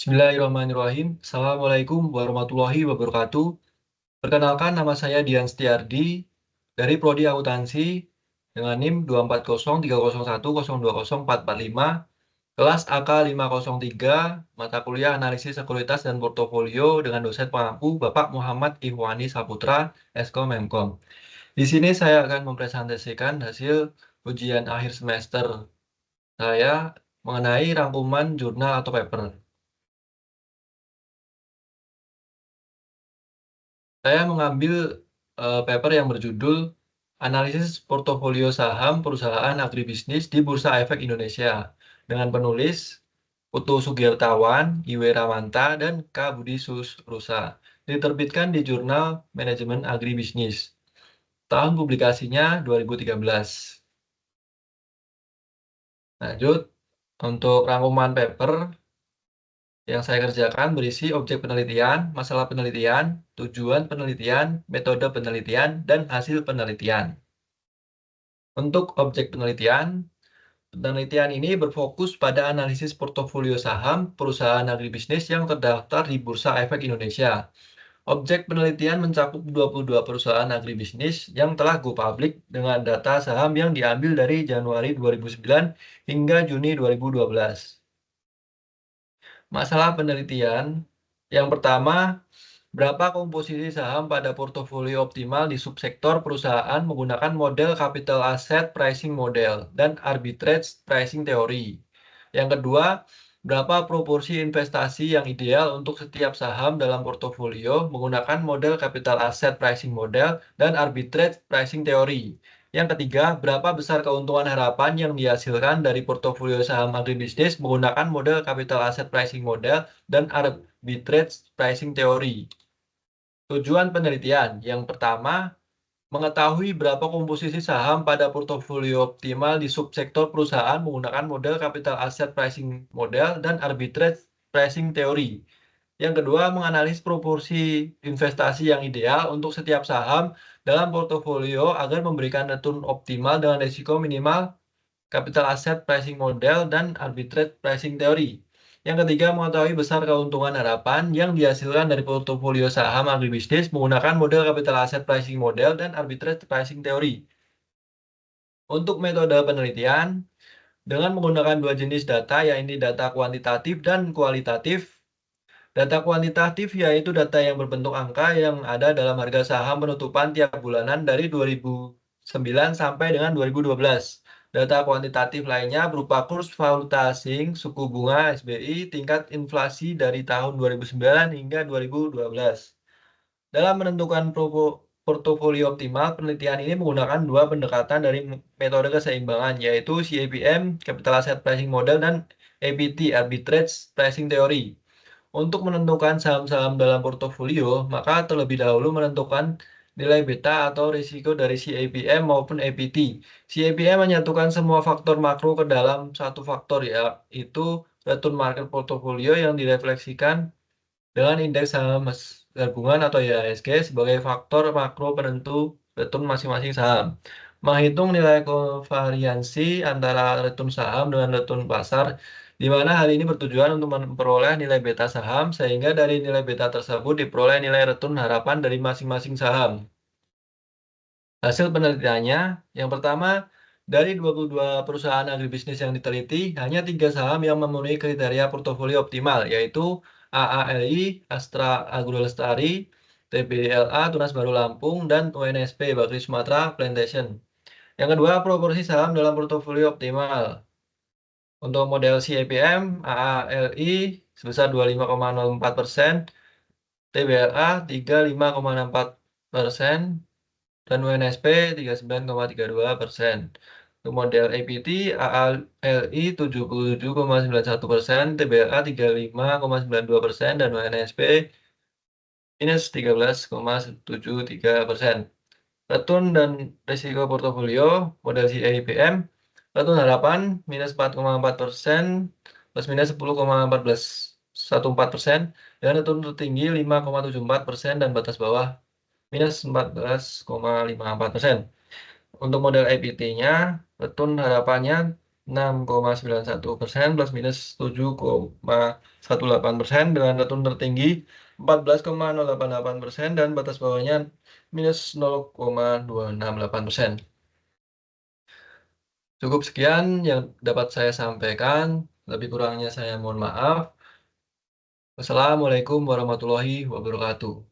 Bismillahirrahmanirrahim. Assalamualaikum warahmatullahi wabarakatuh. Perkenalkan, nama saya Dian Setiardi dari Prodi Akuntansi dengan NIM 2403001020445, kelas AK 503, mata kuliah Analisis Sekuritas dan Portofolio dengan dosen pengampu Bapak Muhammad Ihwani Saputra, Eskom Memkom. Di sini saya akan mempresentasikan hasil ujian akhir semester saya mengenai rangkuman jurnal atau paper. Saya mengambil paper yang berjudul Analisis Portofolio Saham Perusahaan Agribisnis di Bursa Efek Indonesia dengan penulis Putu Sugiartawan, Iwe Ramanta, dan K. Budi Susrusa. Diterbitkan di Jurnal Manajemen Agribisnis. Tahun publikasinya 2013. Lanjut, untuk rangkuman paper yang saya kerjakan berisi objek penelitian, masalah penelitian, tujuan penelitian, metode penelitian, dan hasil penelitian. Untuk objek penelitian, penelitian ini berfokus pada analisis portofolio saham perusahaan agribisnis yang terdaftar di Bursa Efek Indonesia. Objek penelitian mencakup 22 perusahaan agribisnis yang telah go public dengan data saham yang diambil dari Januari 2009 hingga Juni 2012. Masalah penelitian yang pertama, berapa komposisi saham pada portofolio optimal di subsektor perusahaan menggunakan model capital asset pricing model dan arbitrage pricing theory. Yang kedua, berapa proporsi investasi yang ideal untuk setiap saham dalam portofolio menggunakan model capital asset pricing model dan arbitrage pricing theory. Yang ketiga, berapa besar keuntungan harapan yang dihasilkan dari portofolio saham agribisnis menggunakan model capital asset pricing model dan arbitrage pricing theory. Tujuan penelitian yang pertama, mengetahui berapa komposisi saham pada portofolio optimal di subsektor perusahaan menggunakan model capital asset pricing model dan arbitrage pricing theory. Yang kedua, menganalisis proporsi investasi yang ideal untuk setiap saham dalam portofolio agar memberikan return optimal dengan risiko minimal capital asset pricing model dan arbitrage pricing theory. Yang ketiga, mengetahui besar keuntungan harapan yang dihasilkan dari portofolio saham agribisnis menggunakan model capital asset pricing model dan arbitrage pricing theory. Untuk metode penelitian, dengan menggunakan dua jenis data, yaitu data kuantitatif dan kualitatif. Data kuantitatif yaitu data yang berbentuk angka yang ada dalam harga saham penutupan tiap bulanan dari 2009 sampai dengan 2012. Data kuantitatif lainnya berupa kurs valuta asing, suku bunga SBI, tingkat inflasi dari tahun 2009 hingga 2012. Dalam menentukan portofolio optimal, penelitian ini menggunakan dua pendekatan dari metode keseimbangan, yaitu CAPM, Capital Asset Pricing Model, dan APT, Arbitrage Pricing Theory. Untuk menentukan saham-saham dalam portofolio, maka terlebih dahulu menentukan nilai beta atau risiko dari CAPM maupun APT. CAPM menyatukan semua faktor makro ke dalam satu faktor, yaitu return market portfolio yang direfleksikan dengan indeks saham gabungan atau IHSG sebagai faktor makro penentu return masing-masing saham. Menghitung nilai kovariansi antara return saham dengan return pasar, di mana hal ini bertujuan untuk memperoleh nilai beta saham, sehingga dari nilai beta tersebut diperoleh nilai return harapan dari masing-masing saham. Hasil penelitiannya, yang pertama, dari 22 perusahaan agribisnis yang diteliti, hanya 3 saham yang memenuhi kriteria portofolio optimal, yaitu AALI, Astra Agrolestari, TBLA, Tunas Baru Lampung, dan UNSP, Bakri Sumatera Plantation. Yang kedua, proporsi saham dalam portofolio optimal. Untuk model CAPM, AALI sebesar 25,04%, TBLA 35,64%, dan UNSP 39,32%. Untuk model APT, AALI 77,91%, TBLA 35,92%, dan UNSP minus 13,73%. Return dan risiko portofolio model CAPM, return harapan minus 4,4%, plus minus 10,1414%, dan return tertinggi 5,74% dan batas bawah minus 14,54%. Untuk model APT-nya, return harapannya 6,91% plus minus 7,18% dengan return tertinggi 14,088% dan batas bawahnya minus 0,268%. Cukup sekian yang dapat saya sampaikan. Lebih kurangnya saya mohon maaf. Wassalamualaikum warahmatullahi wabarakatuh.